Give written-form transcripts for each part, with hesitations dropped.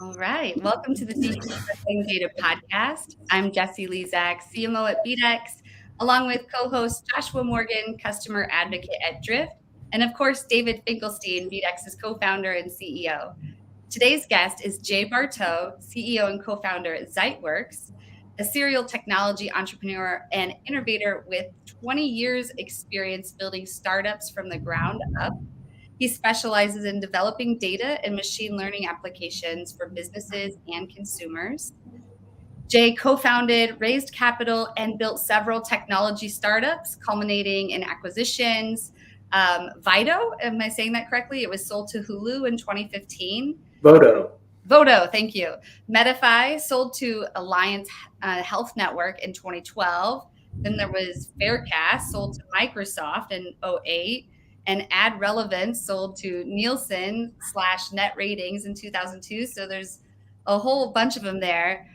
All right. Welcome to the Decompressing Data podcast. I'm Jessie Lezak, CMO at BDEX, along with co-host Joshua Morgan, customer advocate at Drift, and of course, David Finkelstein, BDEX's co-founder and CEO. Today's guest is Jay Bartot, CEO and co-founder at Zeitworks, a serial technology entrepreneur and innovator with 20 years experience building startups from the ground up. He specializes in developing data and machine learning applications for businesses and consumers. Jay co-founded, raised capital, and built several technology startups, culminating in acquisitions. Vhoto, am I saying that correctly? It was sold to Hulu in 2015. Vhoto, thank you. Medify, sold to Alliance Health Network in 2012. Then there was Farecast, sold to Microsoft in 2008. And AdRelevance, sold to Nielson / NetRatings in 2002. So there's a whole bunch of them there.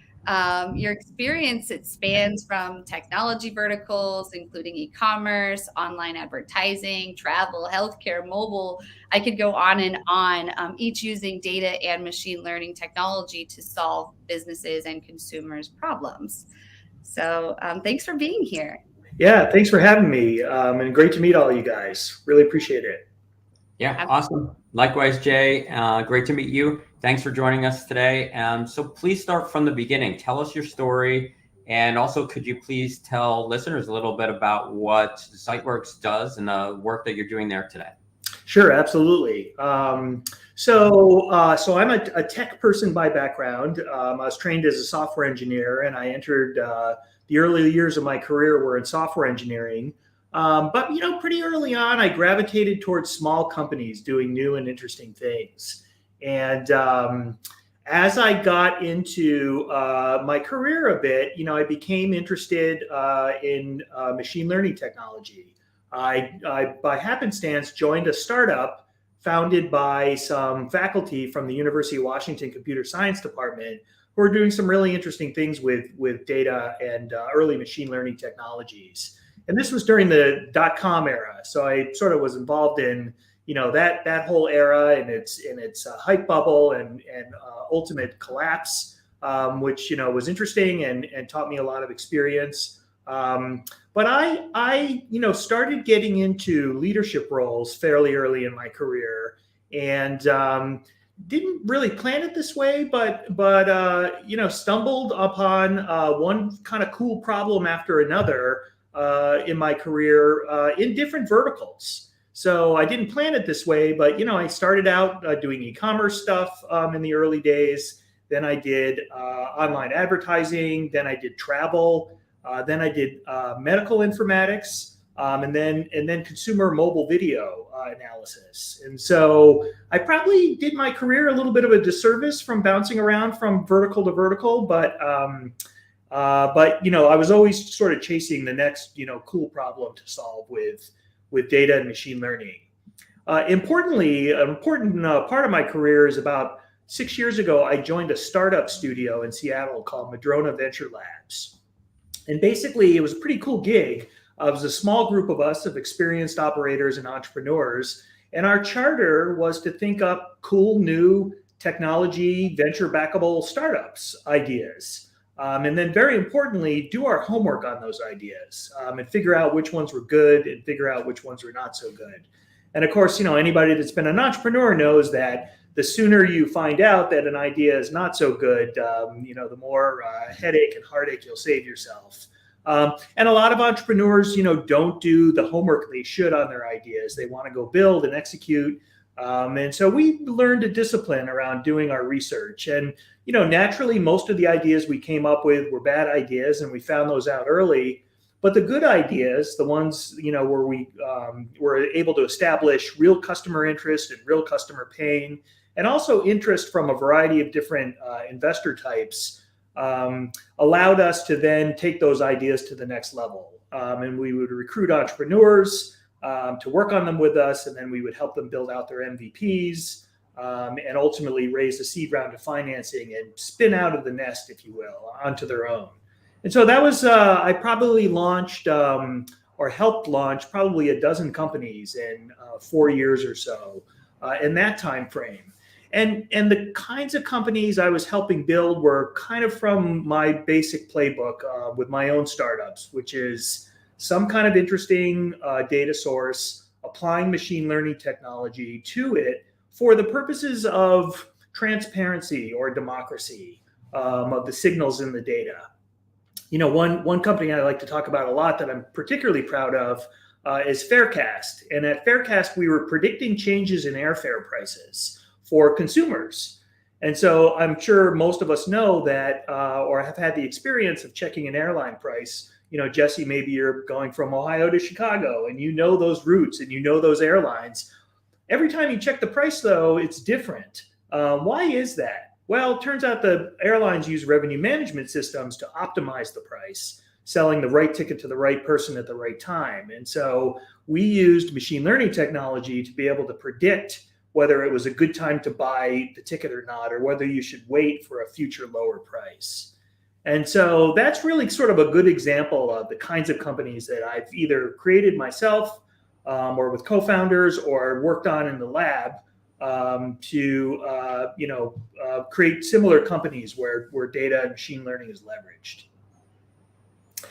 Your experience, it spans from technology verticals, including e-commerce, online advertising, travel, healthcare, mobile. I could go on and on, each using data and machine learning technology to solve businesses and consumers' problems. So thanks for being here. Yeah, thanks for having me, and great to meet all you guys. Really appreciate it. Yeah, awesome. Likewise, Jay, great to meet you. Thanks for joining us today. So please start from the beginning. Tell us your story. And also, could you please tell listeners a little bit about what Zeitworks does and the work that you're doing there today? Sure, absolutely. So I'm a tech person by background. I was trained as a software engineer, and I entered the early years of my career were in software engineering. But pretty early on, I gravitated towards small companies doing new and interesting things. And as I got into my career a bit, I became interested in machine learning technology. I, by happenstance, joined a startup founded by some faculty from the University of Washington Computer Science Department who are doing some really interesting things with data and early machine learning technologies. And this was during the .com era, so I sort of was involved in that whole era and its hype bubble and ultimate collapse, which was interesting and taught me a lot of experience. But I started getting into leadership roles fairly early in my career, and didn't really plan it this way, but stumbled upon one kind of cool problem after another in my career in different verticals. So I didn't plan it this way, but I started out doing e-commerce stuff in the early days. Then I did online advertising. Then I did travel. Then I did medical informatics, and then consumer mobile video analysis. And so I probably did my career a little bit of a disservice from bouncing around from vertical to vertical, but I was always sort of chasing the next cool problem to solve with data and machine learning. Importantly, an important part of my career is about 6 years ago, I joined a startup studio in Seattle called Madrona Venture Labs. And basically, it was a pretty cool gig. It was a small group of us of experienced operators and entrepreneurs. And our charter was to think up cool, new technology, venture-backable startups ideas. And then very importantly, do our homework on those ideas and figure out which ones were good and figure out which ones were not so good. And of course, anybody that's been an entrepreneur knows that the sooner you find out that an idea is not so good, the more headache and heartache you'll save yourself. And a lot of entrepreneurs, don't do the homework they should on their ideas. They want to go build and execute. And so we learned a discipline around doing our research. And, naturally, most of the ideas we came up with were bad ideas, and we found those out early. But the good ideas, the ones, where we were able to establish real customer interest and real customer pain, and also interest from a variety of different investor types, allowed us to then take those ideas to the next level. And we would recruit entrepreneurs to work on them with us, and then we would help them build out their MVPs and ultimately raise a seed round of financing and spin out of the nest, if you will, onto their own. And so that was, I probably launched or helped launch probably a dozen companies in 4 years or so in that time frame. And the kinds of companies I was helping build were kind of from my basic playbook with my own startups, which is some kind of interesting data source, applying machine learning technology to it for the purposes of transparency or democracy of the signals in the data. One company I like to talk about a lot that I'm particularly proud of is Farecast. And at Farecast, we were predicting changes in airfare prices for consumers. And so I'm sure most of us know that, or have had the experience of checking an airline price. Jesse, maybe you're going from Ohio to Chicago and you know those routes and you know those airlines. Every time you check the price, though, it's different. Why is that? Well, it turns out the airlines use revenue management systems to optimize the price, selling the right ticket to the right person at the right time. And so we used machine learning technology to be able to predict whether it was a good time to buy the ticket or not, or whether you should wait for a future lower price. And so that's really sort of a good example of the kinds of companies that I've either created myself or with co-founders or worked on in the lab to create similar companies where data and machine learning is leveraged.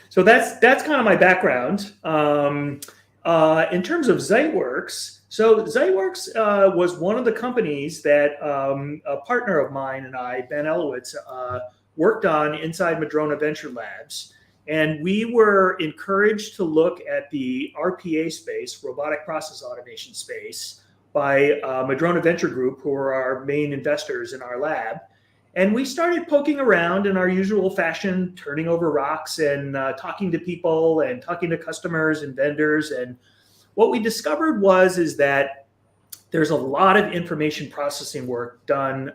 So that's kind of my background. In terms of Zeitworks, so Zeitworks was one of the companies that a partner of mine and I, Ben Elowitz, worked on inside Madrona Venture Labs. And we were encouraged to look at the RPA space, robotic process automation space, by Madrona Venture Group, who are our main investors in our lab. And we started poking around in our usual fashion, turning over rocks and talking to people and talking to customers and vendors. And what we discovered is that there's a lot of information processing work done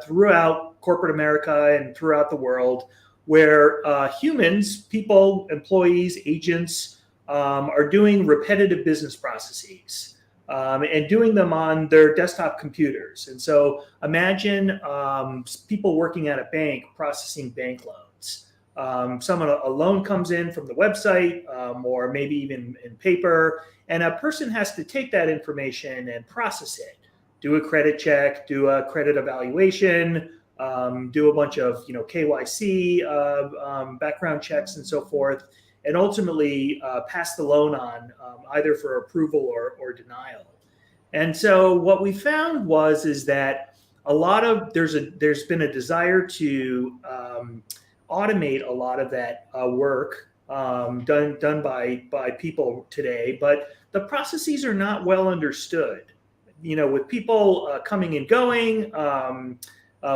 throughout corporate America and throughout the world, where humans, people, employees, agents are doing repetitive business processes. And doing them on their desktop computers. And so imagine people working at a bank processing bank loans. A loan comes in from the website or maybe even in paper, and a person has to take that information and process it, do a credit check, do a credit evaluation, do a bunch of KYC, background checks and so forth, and ultimately pass the loan on either for approval or denial. And so what we found is that there's been a desire to automate a lot of that work done by people today, but the processes are not well understood. With people coming and going,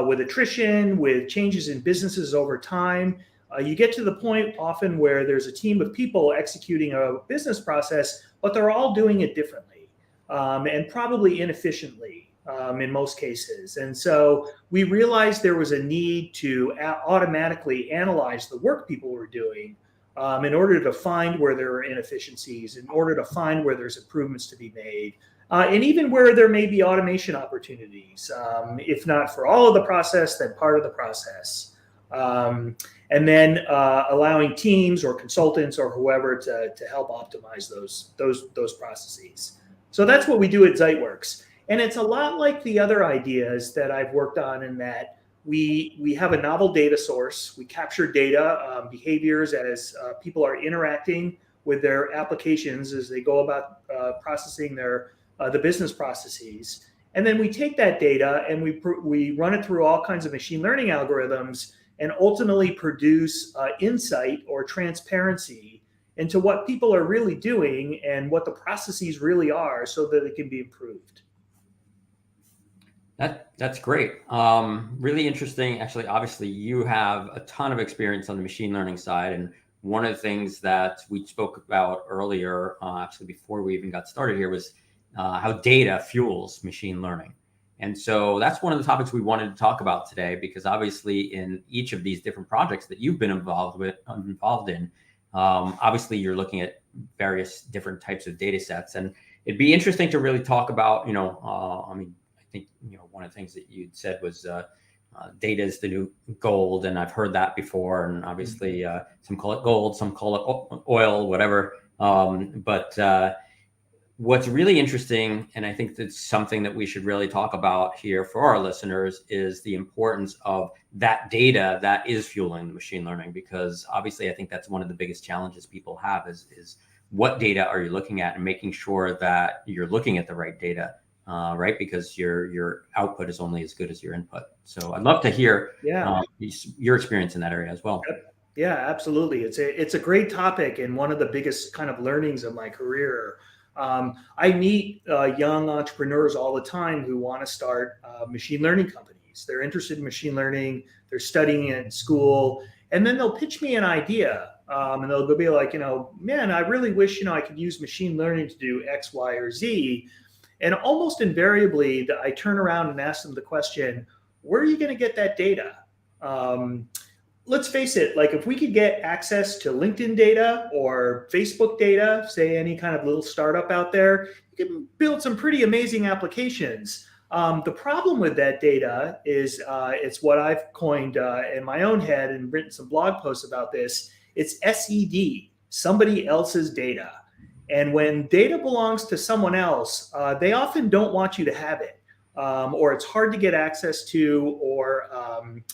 with attrition, with changes in businesses over time. You get to the point often where there's a team of people executing a business process, but they're all doing it differently and probably inefficiently in most cases. And so we realized there was a need to automatically analyze the work people were doing in order to find where there are inefficiencies, in order to find where there's improvements to be made, and even where there may be automation opportunities, if not for all of the process, then part of the process. And then allowing teams or consultants or whoever to help optimize those processes. So that's what we do at Zeitworks. And it's a lot like the other ideas that I've worked on, in that we have a novel data source. We capture data, behaviors as people are interacting with their applications as they go about processing the business processes. And then we take that data and we run it through all kinds of machine learning algorithms and ultimately produce insight or transparency into what people are really doing and what the processes really are, so that it can be improved. That's great. Really interesting. Actually, obviously, you have a ton of experience on the machine learning side. And one of the things that we spoke about earlier, actually before we even got started here, was how data fuels machine learning. And so that's one of the topics we wanted to talk about today, because obviously in each of these different projects that you've been involved in, obviously you're looking at various different types of data sets. And it'd be interesting to really talk about, I think, one of the things that you'd said was data is the new gold. And I've heard that before. And obviously some call it gold, some call it oil, whatever. But what's really interesting, and I think that's something that we should really talk about here for our listeners, is the importance of that data that is fueling the machine learning, because obviously I think that's one of the biggest challenges people have is what data are you looking at, and making sure that you're looking at the right data, right? Because your output is only as good as your input. So I'd love to hear your experience in that area as well. Yeah, absolutely. It's a great topic, and one of the biggest kind of learnings of my career. I meet young entrepreneurs all the time who want to start machine learning companies. They're interested in machine learning. They're studying it in school, and then they'll pitch me an idea, and they'll be like, man, I really wish I could use machine learning to do X, Y, or Z. And almost invariably, I turn around and ask them the question, where are you going to get that data? Let's face it, like if we could get access to LinkedIn data or Facebook data, say any kind of little startup out there, you can build some pretty amazing applications. The problem with that data is it's what I've coined in my own head and written some blog posts about this. It's SED, somebody else's data. And when data belongs to someone else, they often don't want you to have it, or it's hard to get access to, or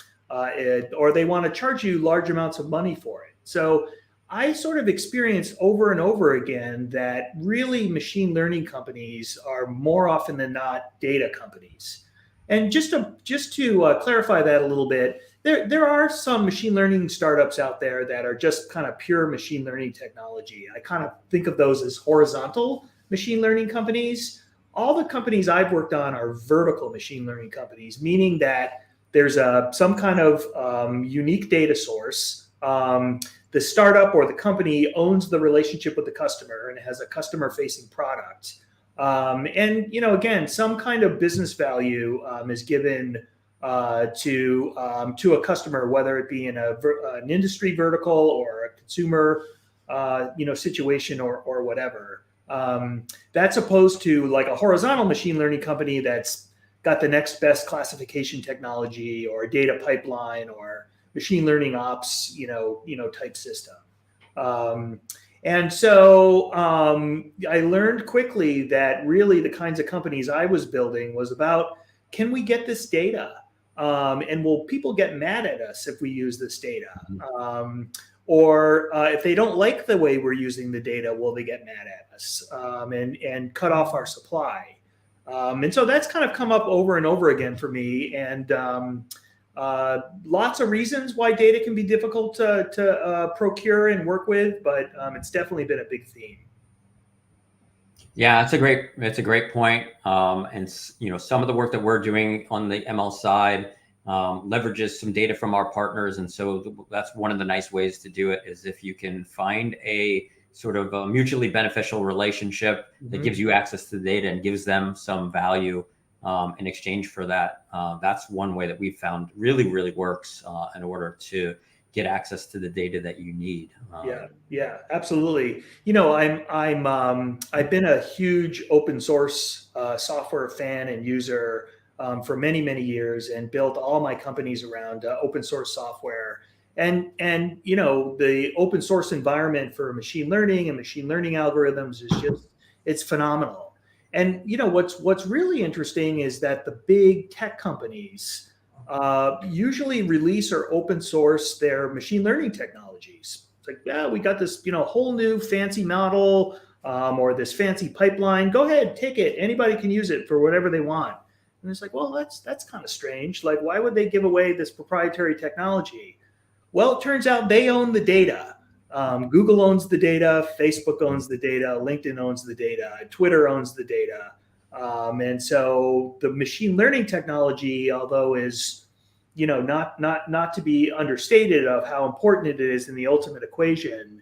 they want to charge you large amounts of money for it. So I sort of experienced over and over again that really machine learning companies are more often than not data companies. And just to clarify that a little bit, there are some machine learning startups out there that are just kind of pure machine learning technology. I kind of think of those as horizontal machine learning companies. All the companies I've worked on are vertical machine learning companies, meaning that there's some kind of unique data source. The startup or the company owns the relationship with the customer and has a customer-facing product. And again, some kind of business value is given to a customer, whether it be in an industry vertical or a consumer situation or whatever. That's opposed to like a horizontal machine learning company that's got the next best classification technology or a data pipeline or machine learning ops, type system. And so I learned quickly that really the kinds of companies I was building was about, can we get this data? And will people get mad at us if we use this data? Or if they don't like the way we're using the data, will they get mad at us and cut off our supply? And so that's kind of come up over and over again for me. And lots of reasons why data can be difficult to procure and work with, but it's definitely been a big theme. Yeah, it's a great point. And some of the work that we're doing on the ML side leverages some data from our partners. And so that's one of the nice ways to do it, is if you can find a sort of a mutually beneficial relationship that gives you access to the data and gives them some value in exchange for that. That's one way that we've found really, really works in order to get access to the data that you need. Yeah, absolutely. I've been a huge open source software fan and user for many, many years, and built all my companies around open source software. And the open source environment for machine learning and machine learning algorithms is it's phenomenal. And what's really interesting is that the big tech companies usually release or open source their machine learning technologies. It's like, yeah, we got this whole new fancy model or this fancy pipeline. Go ahead, take it. Anybody can use it for whatever they want. And it's like, well, that's kind of strange. Like, why would they give away this proprietary technology? Well, it turns out they own the data. Google owns the data, Facebook owns the data, LinkedIn owns the data, Twitter owns the data. And so the machine learning technology, although is, not to be understated of how important it is in the ultimate equation,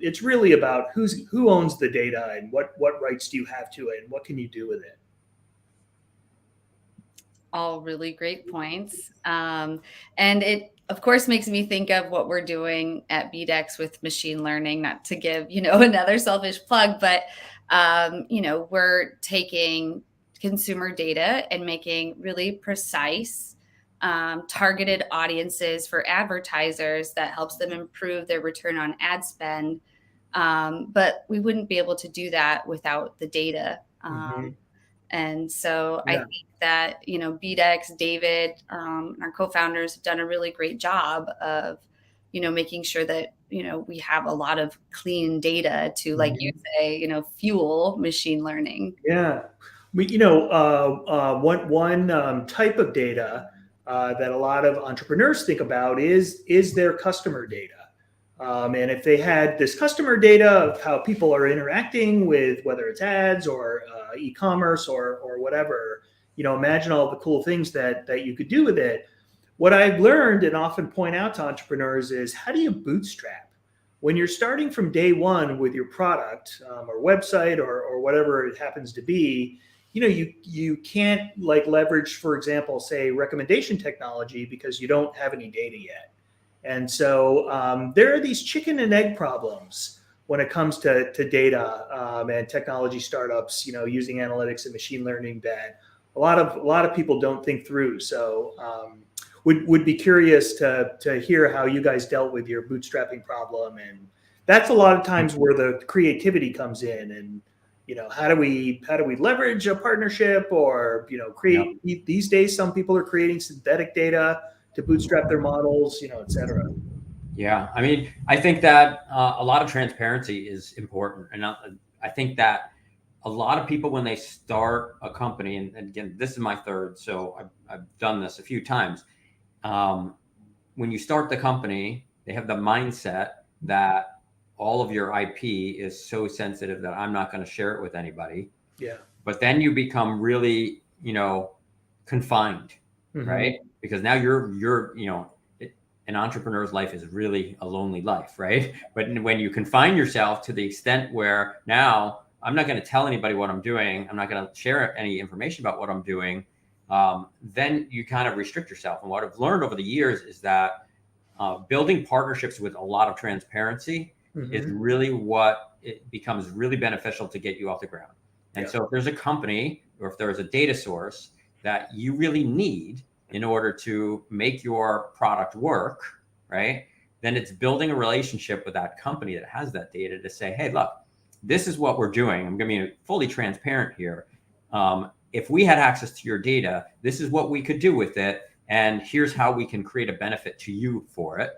it's really about who owns the data and what rights do you have to it and what can you do with it. All really great points. And it, of course, makes me think of what we're doing at BDEX with machine learning, not to give, another selfish plug, but, we're taking consumer data and making really precise, targeted audiences for advertisers that helps them improve their return on ad spend But we wouldn't be able to do that without the data. Mm-hmm. And so I Yeah. think that, BDEX, David, our co-founders have done a really great job of, making sure that, we have a lot of clean data to, like you say, fuel machine learning. Yeah. One type of data that a lot of entrepreneurs think about is their customer data. And if they had this customer data of how people are interacting with, whether it's ads or e-commerce or whatever, imagine all the cool things that you could do with it. What I've learned and often point out to entrepreneurs is, how do you bootstrap? When you're starting from day one with your product or website or whatever it happens to be, you can't leverage, for example, say recommendation technology, because you don't have any data yet. And so there are these chicken and egg problems when it comes to data and technology startups, using analytics and machine learning that a lot of people don't think through. So would be curious to hear how you guys dealt with your bootstrapping problem. And that's a lot of times where the creativity comes in. And how do we leverage a partnership, or create? These days some people are creating synthetic data to bootstrap their models, et cetera. Yeah, I mean, I think that a lot of transparency is important, and I think that a lot of people, when they start a company, and again, this is my third, so I've done this a few times. When you start the company, they have the mindset that all of your IP is so sensitive that I'm not going to share it with anybody. Yeah. But then you become really, confined, right? Because now you're an entrepreneur's life is really a lonely life, right? But when you confine yourself to the extent where now I'm not going to tell anybody what I'm doing, I'm not going to share any information about what I'm doing, then you kind of restrict yourself. And what I've learned over the years is that building partnerships with a lot of transparency is really what it becomes really beneficial to get you off the ground. And so if there's a company, or if there's a data source that you really need in order to make your product work, right, then it's building a relationship with that company that has that data to say, hey, look, this is what we're doing. I'm going to be fully transparent here. If we had access to your data, this is what we could do with it. And here's how we can create a benefit to you for it.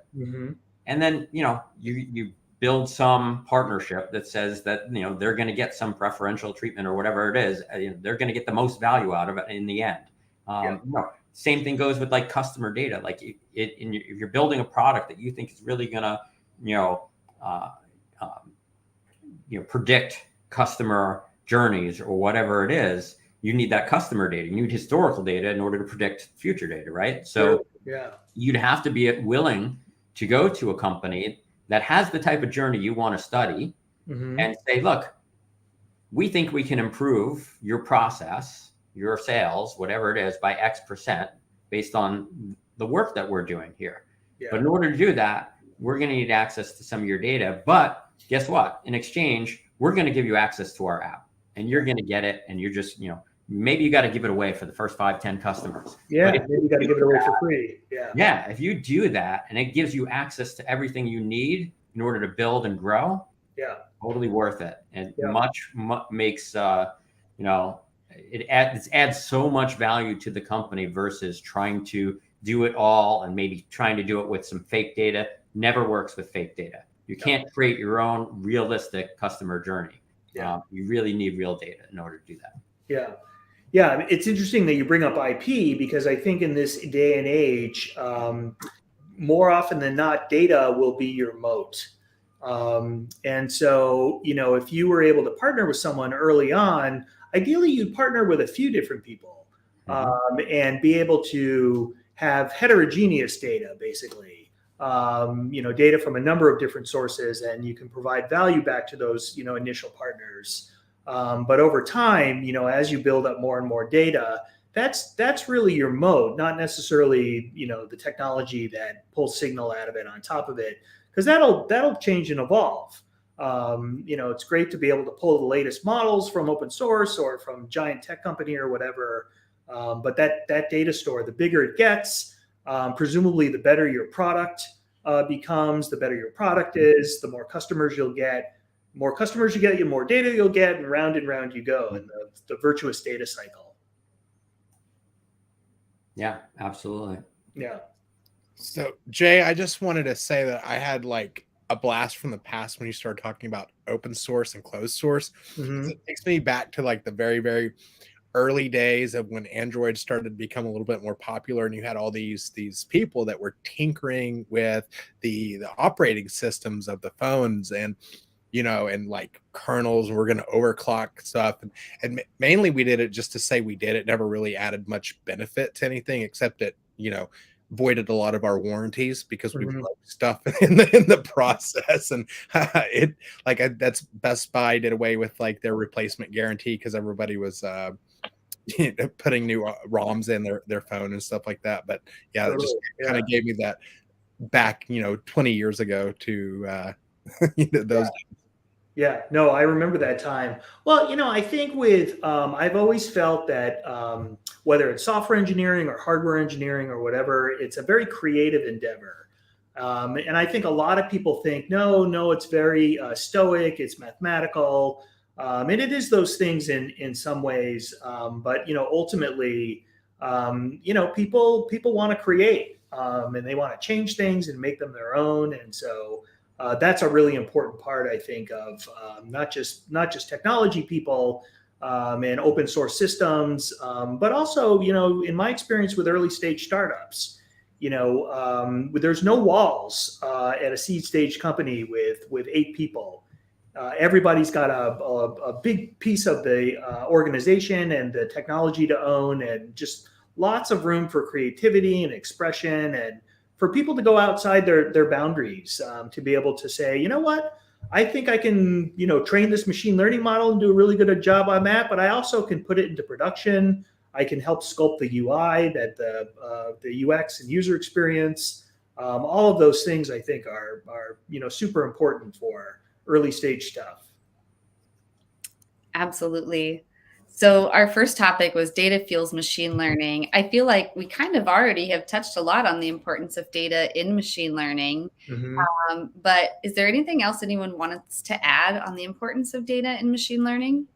And then, you build some partnership that says that, they're going to get some preferential treatment or whatever it is. They're going to get the most value out of it in the end. Same thing goes with customer data. If you're building a product that you think is really going to, predict customer journeys or whatever it is, you need that customer data. You need historical data in order to predict future data, right? So you'd have to be willing to go to a company that has the type of journey you want to study and say, look, we think we can improve your process, your sales, whatever it is, by X% based on the work that we're doing here. But in order to do that, we're going to need access to some of your data. But guess what? In exchange, we're going to give you access to our app, and you're going to get it. And you're just, maybe you got to give it away for the first 5-10 customers. Maybe you got to give it away for free. If you do that and it gives you access to everything you need in order to build and grow, totally worth it. And much makes, it adds so much value to the company versus trying to do it all and maybe trying to do it with some fake data. Never works with fake data. You can't create your own realistic customer journey. You really need real data in order to do that. Yeah, it's interesting that you bring up IP, because I think in this day and age, more often than not, data will be your moat. And so, if you were able to partner with someone early on, ideally you'd partner with a few different people and be able to have heterogeneous data, basically, data from a number of different sources, and you can provide value back to those, initial partners. But over time, as you build up more and more data, that's really your moat, not necessarily, the technology that pulls signal out of it on top of it, because that'll change and evolve. It's great to be able to pull the latest models from open source or from giant tech company or whatever. But that data store, the bigger it gets, presumably the better your product becomes, the better your product is, the more customers you'll get. more customers you get, the more data you'll get, and round you go in the virtuous data cycle. Yeah, absolutely. Yeah. So Jay, I just wanted to say that I had like a blast from the past when you started talking about open source and closed source. Mm-hmm. It takes me back to like the very, very early days of when Android started to become a little bit more popular, and you had all these people that were tinkering with the operating systems of the phones, and and like kernels, and we're going to overclock stuff, and mainly we did it just to say we did it. Never really added much benefit to anything, except that voided a lot of our warranties because we broke stuff in the process. And that's Best Buy did away with like their replacement guarantee because everybody was putting new ROMs in their phone and stuff like that. But yeah, it just kind of gave me that back 20 years ago to those. Yeah, no, I remember that time. Well, I think I've always felt that whether it's software engineering or hardware engineering or whatever, it's a very creative endeavor. And I think a lot of people think, no, it's very stoic, it's mathematical. And it is those things in some ways. But, ultimately, people want to create and they want to change things and make them their own. And so that's a really important part, I think, of not just technology people and open source systems, but also, in my experience with early stage startups, there's no walls at a seed stage company with 8 people. Everybody's got a big piece of the organization and the technology to own, and just lots of room for creativity and expression, and for people to go outside their boundaries, to be able to say, you know what, I think I can, train this machine learning model and do a really good job on that, but I also can put it into production. I can help sculpt the UI, that the UX and user experience. All of those things I think are super important for early stage stuff. Absolutely. So our first topic was data fuels machine learning. I feel like we kind of already have touched a lot on the importance of data in machine learning. But is there anything else anyone wants to add on the importance of data in machine learning?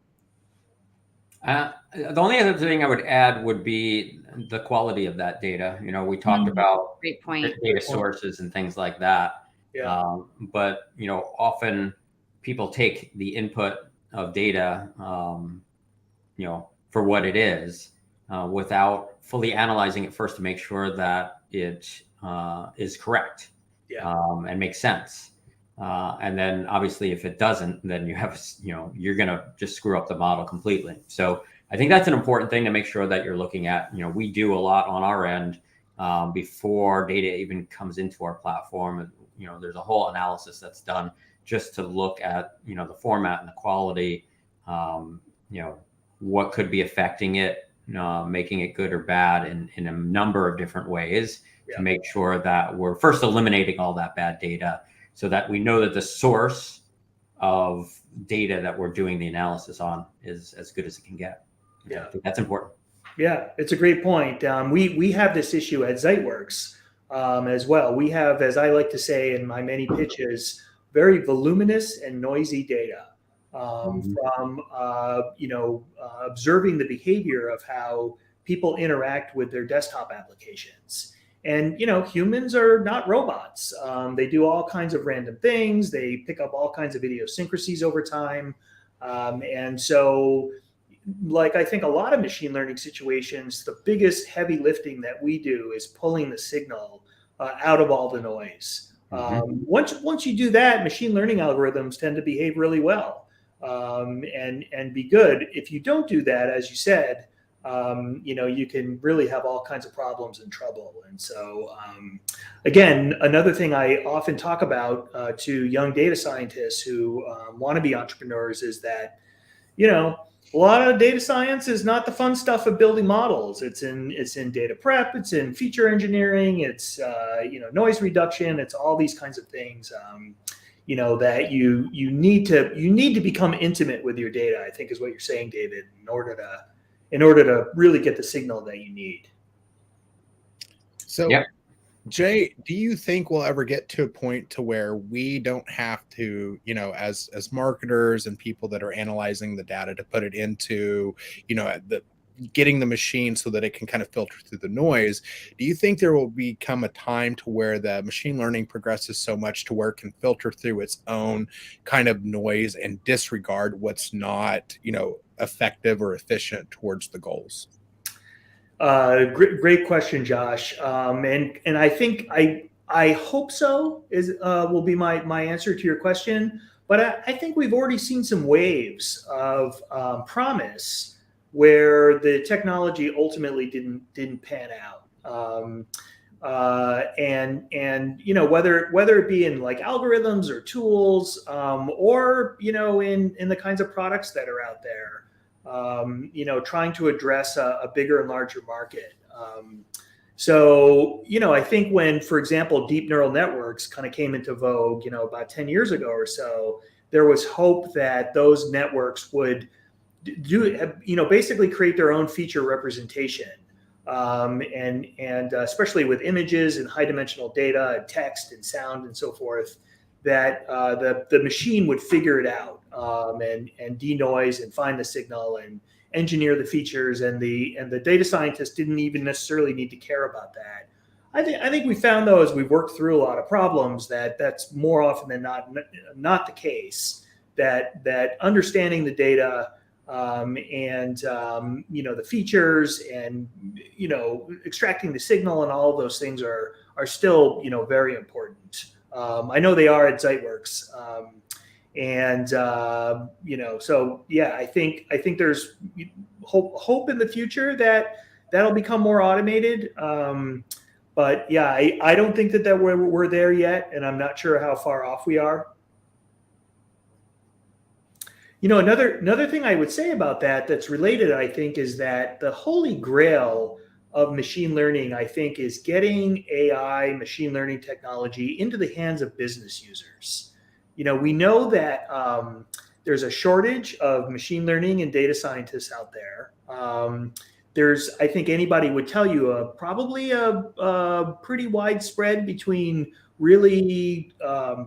The only other thing I would add would be the quality of that data. We talked about Great point. Data sources and things like that. Yeah. But often people take the input of data, for what it is, without fully analyzing it first to make sure that it is correct and makes sense. And then obviously if it doesn't, then you're going to just screw up the model completely. So I think that's an important thing to make sure that you're looking at. We do a lot on our end before data even comes into our platform. And, there's a whole analysis that's done just to look at, the format and the quality, what could be affecting it, making it good or bad in a number of different ways to make sure that we're first eliminating all that bad data so that we know that the source of data that we're doing the analysis on is as good as it can get. Yeah. I think that's important. Yeah, it's a great point. We have this issue at Zeitworks as well. We have, as I like to say in my many pitches, very voluminous and noisy data. From observing the behavior of how people interact with their desktop applications. And humans are not robots. They do all kinds of random things. They pick up all kinds of idiosyncrasies over time. And so, like I think a lot of machine learning situations, the biggest heavy lifting that we do is pulling the signal out of all the noise. Once you do that, machine learning algorithms tend to behave really well. And be good. If you don't do that, as you said, you can really have all kinds of problems and trouble. And so, again, another thing I often talk about to young data scientists who want to be entrepreneurs is that, a lot of data science is not the fun stuff of building models. It's in data prep. It's in feature engineering. It's noise reduction. It's all these kinds of things. That you need to become intimate with your data, I think is what you're saying, David, in order to really get the signal that you need. So Jay, do you think we'll ever get to a point to where we don't have to, as marketers and people that are analyzing the data to put it into, the getting the machine so that it can kind of filter through the noise? Do you think there will become a time to where the machine learning progresses so much to where it can filter through its own kind of noise and disregard what's not, effective or efficient towards the goals? Great question, Josh. And I think I hope so will be my answer to your question. But I think we've already seen some waves of promise where the technology ultimately didn't pan out. And whether it be in like algorithms or tools, or in the kinds of products that are out there. Trying to address a bigger and larger market. I think when, for example, deep neural networks kind of came into vogue, about 10 years ago or so, there was hope that those networks would basically create their own feature representation. And especially with images and high dimensional data and text and sound and so forth, that the machine would figure it out and denoise and find the signal and engineer the features, and the data scientists didn't even necessarily need to care about that. I think we found, though, as we've worked through a lot of problems, that's more often than not the case. That understanding the data and the features and extracting the signal and all of those things are still very important. I know they are at Zeitworks, so yeah, I think there's hope in the future that'll become more automated. But yeah, I don't think that we're there yet, and I'm not sure how far off we are. Another thing I would say about that's related, I think, is that the holy grail of machine learning, I think, is getting AI machine learning technology into the hands of business users. We know that there's a shortage of machine learning and data scientists out there. I think anybody would tell you, probably a pretty widespread between really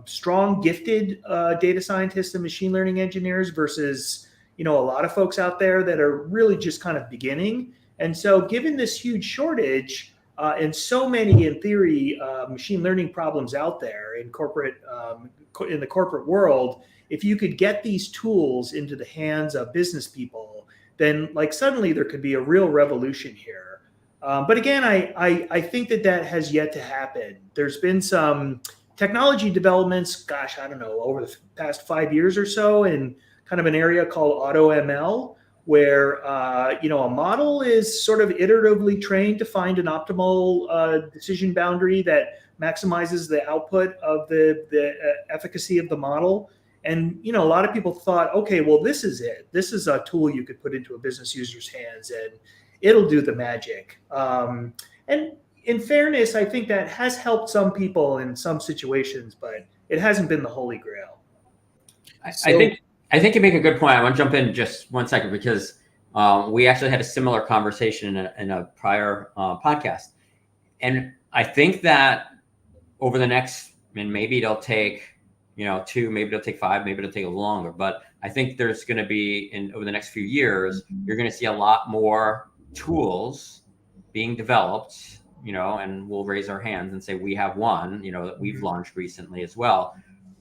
strong, gifted data scientists and machine learning engineers versus, a lot of folks out there that are really just kind of beginning. And so given this huge shortage and so many, in theory, machine learning problems out there in the corporate world, if you could get these tools into the hands of business people, then suddenly there could be a real revolution here. But again, I think that has yet to happen. There's been some technology developments, I don't know, over the past 5 years or so in kind of an area called auto ML, where a model is sort of iteratively trained to find an optimal decision boundary that maximizes the output of the efficacy of the model. And a lot of people thought, okay, well, this is it. This is a tool you could put into a business user's hands, and it'll do the magic. And in fairness, I think that has helped some people in some situations, but it hasn't been the holy grail. I think you make a good point. I want to jump in just 1 second because we actually had a similar conversation in a prior podcast. And I think that over the next, and maybe it'll take, 2, maybe it'll take 5, maybe it'll take a little longer. But I think there's going to be, over the next few years, you're going to see a lot more tools being developed, and we'll raise our hands and say we have one, that we've launched recently as well,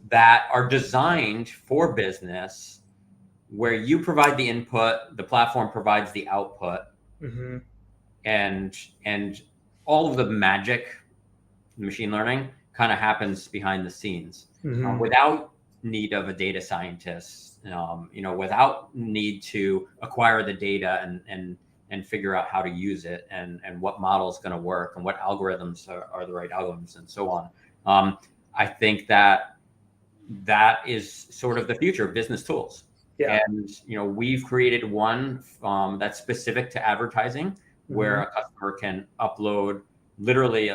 that are designed for business, where you provide the input, the platform provides the output, mm-hmm. and all of the magic, machine learning, kind of happens behind the scenes, mm-hmm. Without need of a data scientist, without need to acquire the data and figure out how to use it and what model is going to work and what algorithms are the right algorithms and so on. I think that is sort of the future of business tools. Yeah. And, we've created one that's specific to advertising, mm-hmm. where a customer can upload literally,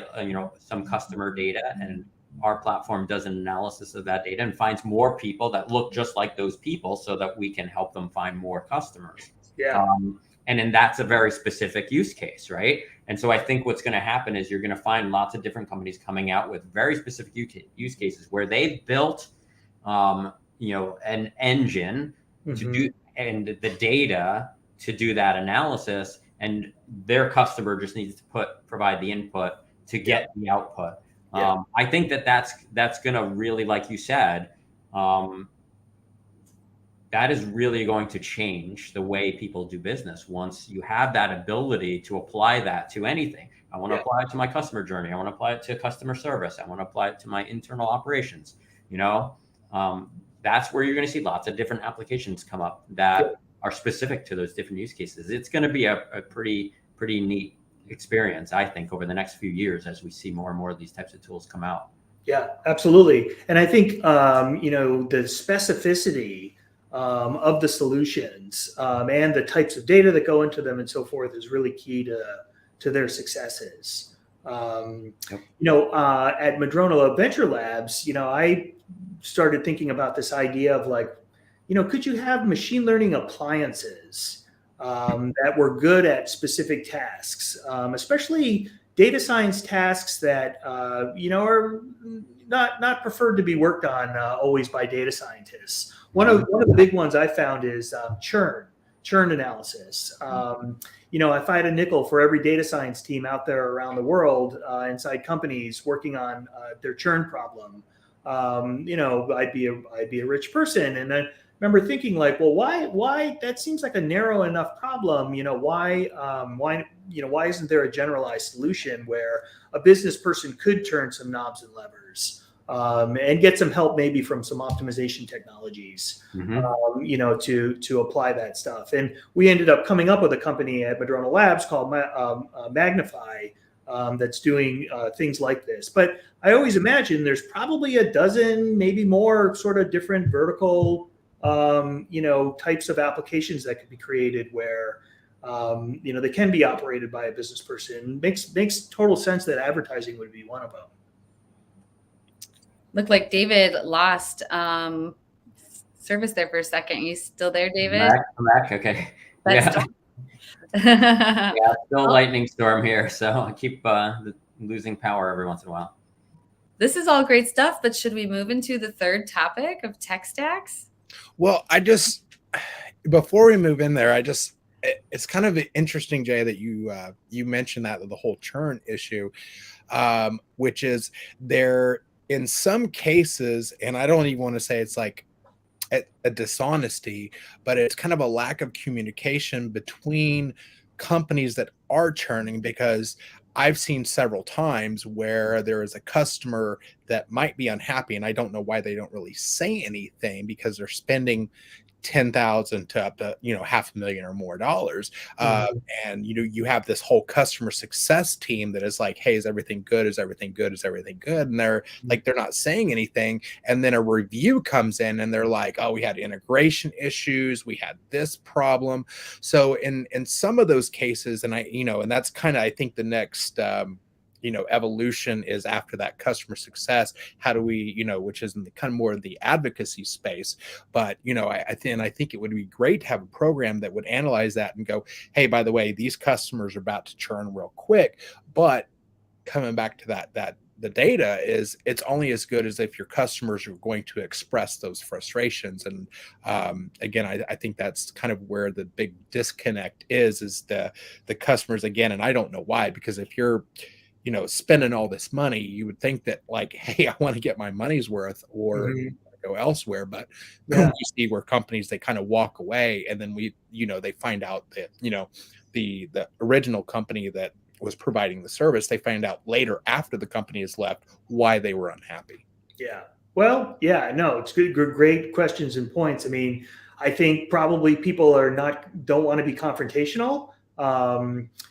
some customer data, and our platform does an analysis of that data and finds more people that look just like those people so that we can help them find more customers. Yeah. And then that's a very specific use case, right? And so I think what's going to happen is you're going to find lots of different companies coming out with very specific use cases where they've built, an engine to do, and the data to do that analysis, and their customer just needs to provide the input to get the output. I think that's going to really, like you said, that is really going to change the way people do business once you have that ability to apply that to anything. I want to apply it to my customer journey. I want to apply it to customer service. I want to apply it to my internal operations. That's where you're going to see lots of different applications come up that are specific to those different use cases. It's going to be a pretty neat experience, I think, over the next few years as we see more and more of these types of tools come out. Yeah, absolutely. And I think, the specificity of the solutions and the types of data that go into them and so forth is really key to their successes. At Madrona Venture Labs, I started thinking about this idea of could you have machine learning appliances that were good at specific tasks, especially data science tasks that are not preferred to be worked on always by data scientists. One of the big ones I found is churn analysis. If I had a nickel for every data science team out there around the world inside companies working on their churn problem, I'd be a rich person. And I remember thinking why that seems like a narrow enough problem. Why isn't there a generalized solution where a business person could turn some knobs and levers and get some help maybe from some optimization technologies, to apply that stuff. And we ended up coming up with a company at Madrona Labs called Magnify that's doing things like this. But I always imagine there's probably a dozen, maybe more sort of different vertical, types of applications that could be created where, they can be operated by a business person. Makes total sense that advertising would be one of them. Looked like David lost service there for a second. You still there, David? I'm back. Okay. Still lightning storm here, so I keep losing power every once in a while. This is all great stuff, but should we move into the third topic of tech stacks? Well, before we move in there, it's kind of interesting, Jay, that you mentioned the whole churn issue, which is there in some cases, and I don't even want to say it's like a dishonesty, but it's kind of a lack of communication between companies that are churning, because I've seen several times where there is a customer that might be unhappy, and I don't know why they don't really say anything, because they're spending $10,000 to up to $500,000 or more dollars, and you have this whole customer success team that is like, hey, is everything good, is everything good, is everything good, and they're not saying anything, and then a review comes in and they're like, oh, we had integration issues, we had this problem. So in some of those cases, and and that's kind of, I think, the next evolution is after that customer success. How do we, which is in the kind of more of the advocacy space. But, I think it would be great to have a program that would analyze that and go, hey, by the way, these customers are about to churn real quick. But coming back to that the data is, it's only as good as if your customers are going to express those frustrations. And again, I think that's kind of where the big disconnect is the customers, again, and I don't know why, because if you're spending all this money, you would think that hey, I want to get my money's worth or go elsewhere. But you see where companies, they kind of walk away, and then they find out that, the original company that was providing the service, they find out later after the company has left why they were unhappy. Yeah. Well, yeah, no, it's good, great questions and points. I mean, I think probably people don't want to be confrontational.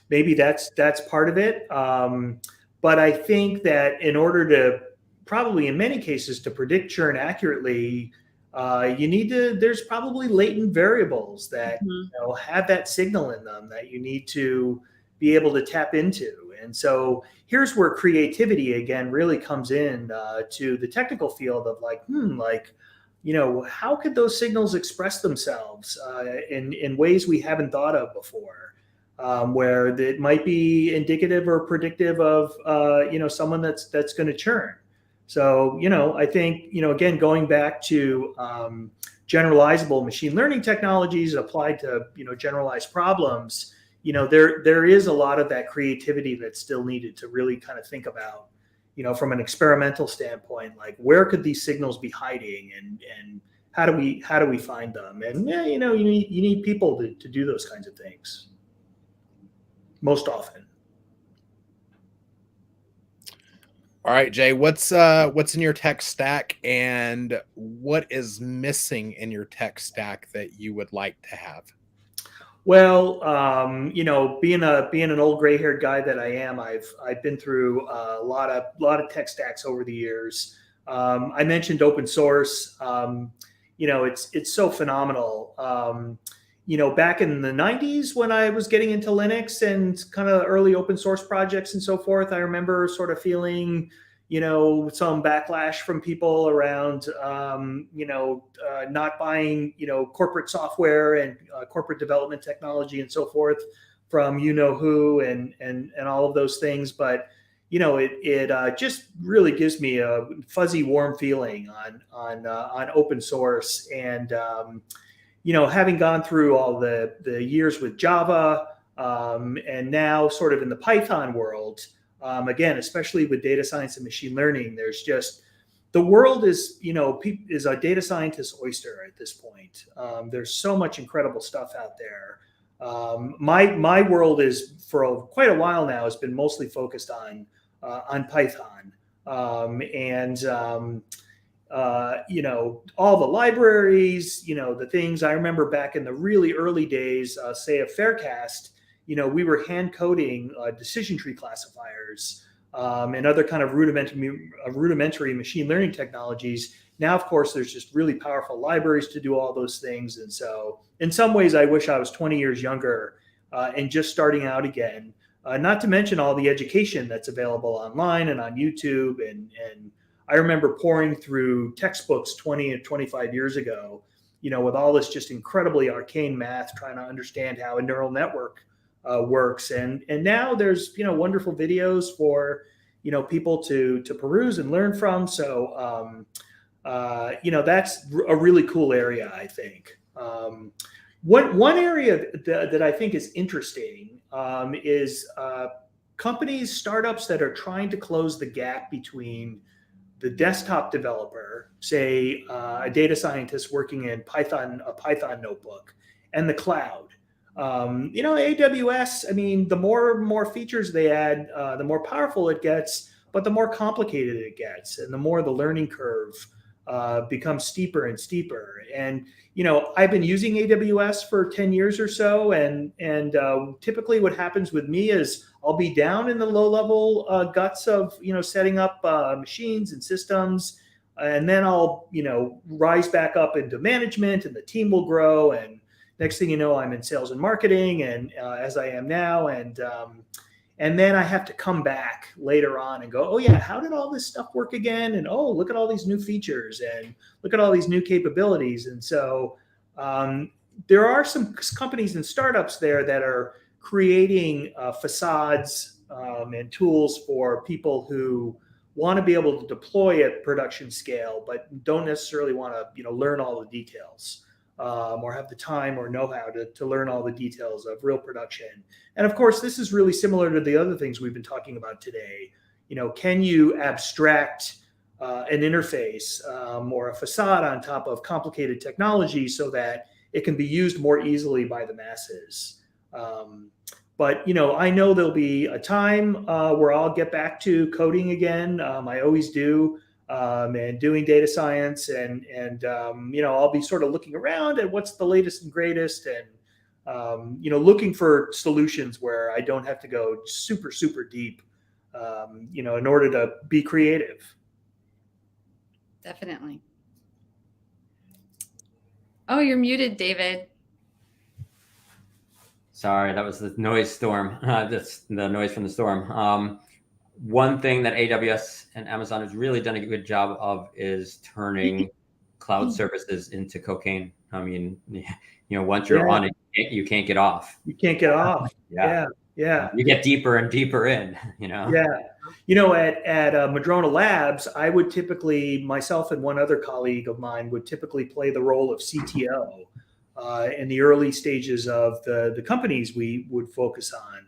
Maybe that's part of it. But I think that in order to probably in many cases to predict churn accurately, there's probably latent variables that have that signal in them that you need to be able to tap into. And so here's where creativity again really comes in to the technical field of how could those signals express themselves in ways we haven't thought of before, where it might be indicative or predictive of someone that's going to churn. So I think again, going back to generalizable machine learning technologies applied to generalized problems, there is a lot of that creativity that's still needed to really kind of think about, from an experimental standpoint, like where could these signals be hiding, and how do we find them? And you need people to do those kinds of things most often. All right, Jay, what's in your tech stack, and what is missing in your tech stack that you would like to have? Well, being an old gray-haired guy that I am, I've been through a lot of tech stacks over the years. I mentioned open source. It's so phenomenal. Back in the 90s when I was getting into Linux and kind of early open source projects and so forth, I remember sort of feeling, some backlash from people around, not buying, corporate software and corporate development technology and so forth from who and all of those things. But it just really gives me a fuzzy, warm feeling on open source. And having gone through all the years with Java, and now sort of in the Python world, again, especially with data science and machine learning, there's just, the world is a data scientist's oyster at this point. There's so much incredible stuff out there. My world is, for quite a while now, has been mostly focused on Python, all the libraries, the things I remember back in the really early days, say of Farecast, we were hand coding decision tree classifiers and other kind of rudimentary machine learning technologies. Now, of course, there's just really powerful libraries to do all those things. And so in some ways, I wish I was 20 years younger and just starting out again, not to mention all the education that's available online and on YouTube. And I remember pouring through textbooks 20 and 25 years ago, with all this just incredibly arcane math, trying to understand how a neural network works. And now there's, wonderful videos for, people to peruse and learn from. So, that's a really cool area, I think. One area that I think is interesting is companies, startups that are trying to close the gap between the desktop developer, say a data scientist working in a Python notebook, and the cloud. AWS, I mean, the more features they add, the more powerful it gets, but the more complicated it gets, and the more the learning curve becomes steeper and steeper. And I've been using AWS for 10 years or so, and typically what happens with me is I'll be down in the low-level guts of setting up machines and systems, and then I'll rise back up into management, and the team will grow, and next thing you know, I'm in sales and marketing, and as I am now, and then I have to come back later on and go, oh yeah, how did all this stuff work again? And oh, look at all these new features, and look at all these new capabilities. And so there are some companies and startups there that are creating facades and tools for people who want to be able to deploy at production scale, but don't necessarily want to learn all the details. Or have the time or know-how to learn all the details of real production. And of course, this is really similar to the other things we've been talking about today. Can you abstract an interface or a facade on top of complicated technology so that it can be used more easily by the masses? But I know there'll be a time where I'll get back to coding again. I always do. And doing data science, and I'll be sort of looking around at what's the latest and greatest, and looking for solutions where I don't have to go super, super deep, in order to be creative. Definitely. Oh, you're muted, David. Sorry, that was the noise storm. That's the noise from the storm. One thing that AWS and Amazon has really done a good job of is turning cloud services into cocaine. I mean, once you're on it, you can't get off. You can't get off. Yeah. You get deeper and deeper in. At Madrona Labs, I would typically, myself and one other colleague of mine would typically play the role of CTO in the early stages of the companies we would focus on.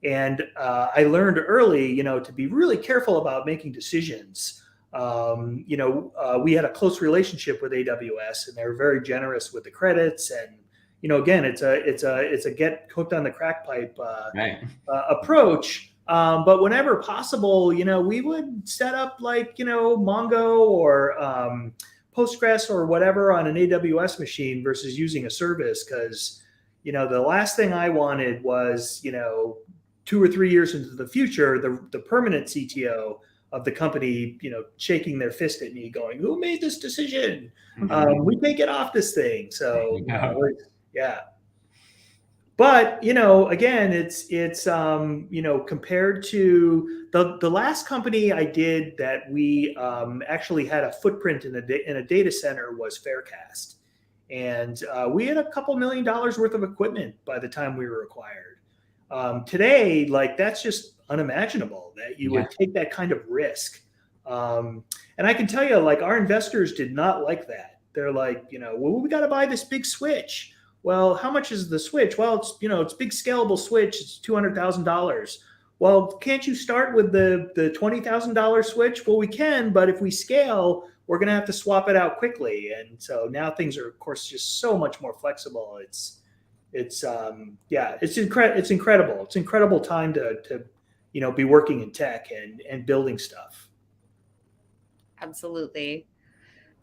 And I learned early, to be really careful about making decisions. We had a close relationship with AWS, and they were very generous with the credits. And again, it's a get hooked on the crack pipe approach. But whenever possible, we would set up Mongo or Postgres or whatever on an AWS machine versus using a service, because the last thing I wanted was 2 or 3 years into the future, the permanent CTO of the company, shaking their fist at me, going, "Who made this decision? We can't get off this thing." So yeah. But again, it's compared to the last company I did that we actually had a footprint in a data center was Farecast, and we had a couple $1 million worth of equipment by the time we were acquired. Today, that's just unimaginable that you would take that kind of risk. And I can tell you, our investors did not like that. They're like, well, we got to buy this big switch. Well, how much is the switch? Well, it's big scalable switch. It's $200,000. Well, can't you start with the $20,000 switch? Well, we can, but if we scale, we're going to have to swap it out quickly. And so now things are, of course, just so much more flexible. It's incredible. It's incredible time to be working in tech and building stuff. Absolutely.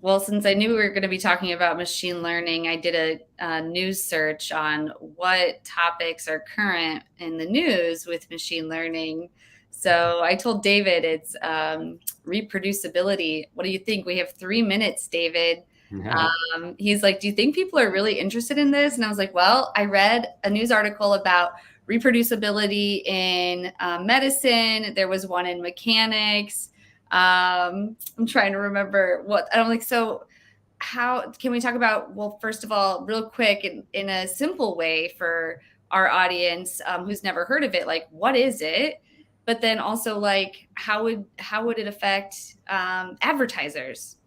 Well, since I knew we were going to be talking about machine learning, I did a news search on what topics are current in the news with machine learning. So I told David it's reproducibility. What do you think? We have 3 minutes, David. He's like, "Do you think people are really interested in this?" And I was like, well, I read a news article about reproducibility in medicine. There was one in mechanics. I'm trying to remember what I don't like. So how can we talk about, well, first of all, real quick, in a simple way for our audience who's never heard of it, what is it? But then also how would it affect advertisers?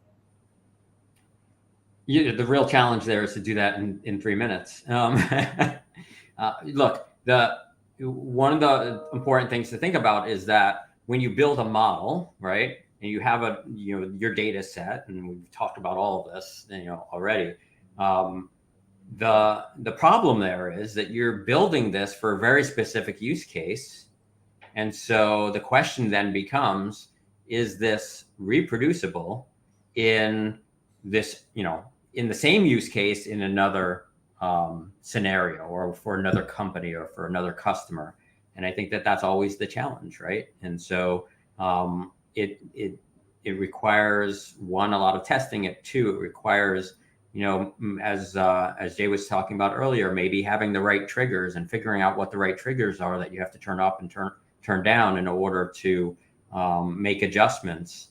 The real challenge there is to do that in 3 minutes. Look, one of the important things to think about is that when you build a model, right, and you have your data set, and we've talked about all of this, already. The problem there is that you're building this for a very specific use case, and so the question then becomes: is this reproducible in this, in the same use case in another scenario, or for another company, or for another customer? And I think that that's always the challenge, right? And so it requires, one, a lot of testing. Two, it requires, as Jay was talking about earlier, maybe having the right triggers and figuring out what the right triggers are that you have to turn up and turn down in order to make adjustments.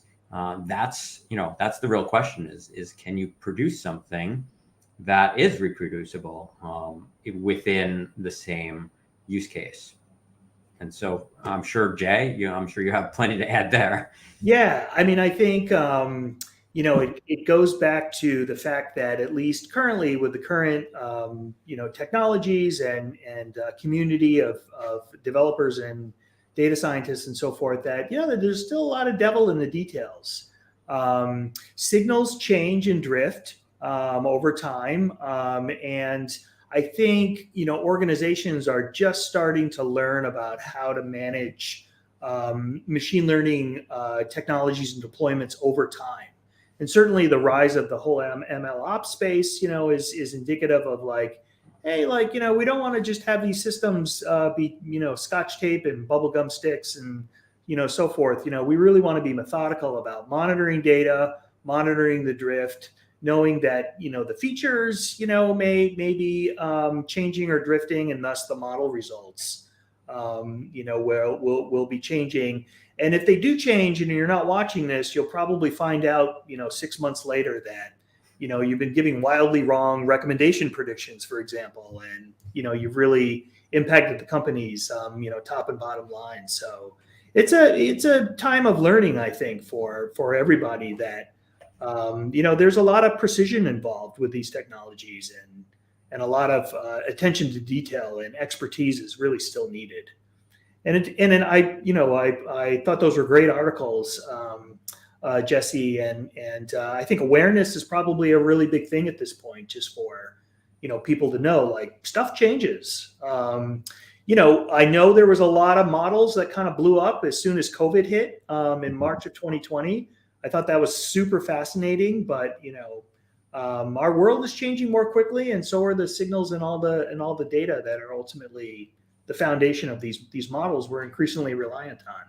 That's the real question: is can you produce something that is reproducible within the same use case? And so I'm sure, Jay, I'm sure you have plenty to add there. Yeah, I mean, I think it goes back to the fact that, at least currently, with the current technologies and community of developers and data scientists and so forth, that there's still a lot of devil in the details. Signals change and drift over time, and I think organizations are just starting to learn about how to manage machine learning technologies and deployments over time. And certainly the rise of the whole ML ops space, is indicative of hey, we don't want to just have these systems be, scotch tape and bubblegum sticks and, so forth. We really want to be methodical about monitoring data, monitoring the drift, knowing that, the features, may be changing or drifting, and thus the model results, will be changing. And if they do change and you're not watching this, you'll probably find out, 6 months later that, you've been giving wildly wrong recommendation predictions, for example, and you've really impacted the company's top and bottom line. So it's a time of learning, I think, for everybody that there's a lot of precision involved with these technologies, and a lot of attention to detail and expertise is really still needed. And I thought those were great articles, Jesse, and I think awareness is probably a really big thing at this point, just for people to know, like, stuff changes. I know there was a lot of models that kind of blew up as soon as COVID hit in March of 2020. I thought that was super fascinating, but our world is changing more quickly, and so are the signals and all the data that are ultimately the foundation of these models we're increasingly reliant on.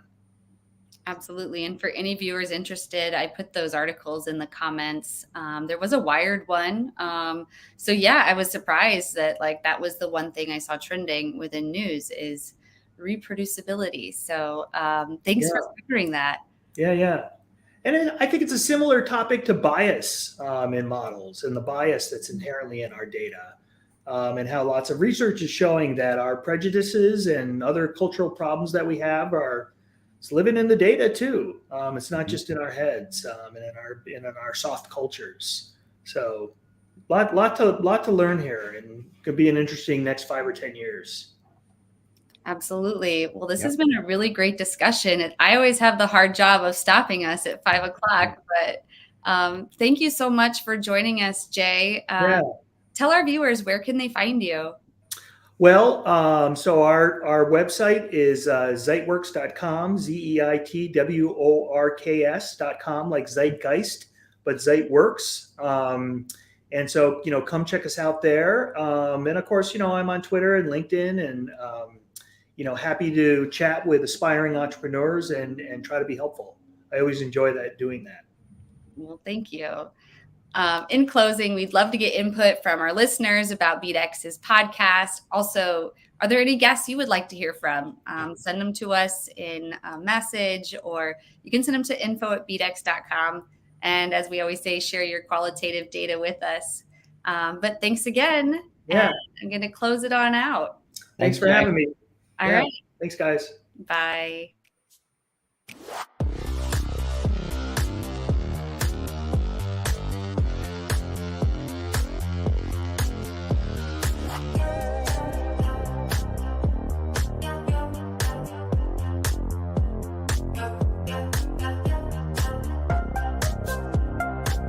Absolutely. And for any viewers interested, I put those articles in the comments. There was a Wired one. So yeah, I was surprised that that was the one thing I saw trending within news is reproducibility. So thanks for covering that. Yeah. And I think it's a similar topic to bias in models, and the bias that's inherently in our data, and how lots of research is showing that our prejudices and other cultural problems that we have it's living in the data too. It's not just in our heads and in our soft cultures. So lot to learn here, and could be an interesting next 5 or 10 years. Absolutely. Well, this has been a really great discussion. I always have the hard job of stopping us at 5 o'clock, but thank you so much for joining us, Jay. Tell our viewers, where can they find you? Well, so our website is Zeitworks.com, Zeitworks.com, like Zeitgeist, but Zeitworks. And so, come check us out there. And of course, I'm on Twitter and LinkedIn, and happy to chat with aspiring entrepreneurs and try to be helpful. I always enjoy doing that. Well, thank you. In closing, we'd love to get input from our listeners about BDEX's podcast. Also, are there any guests you would like to hear from? Send them to us in a message, or you can send them to info@bdex.com. And as we always say, share your qualitative data with us. But thanks again. Yeah. And I'm going to close it on out. Thanks for having me. All right. Thanks, guys. Bye.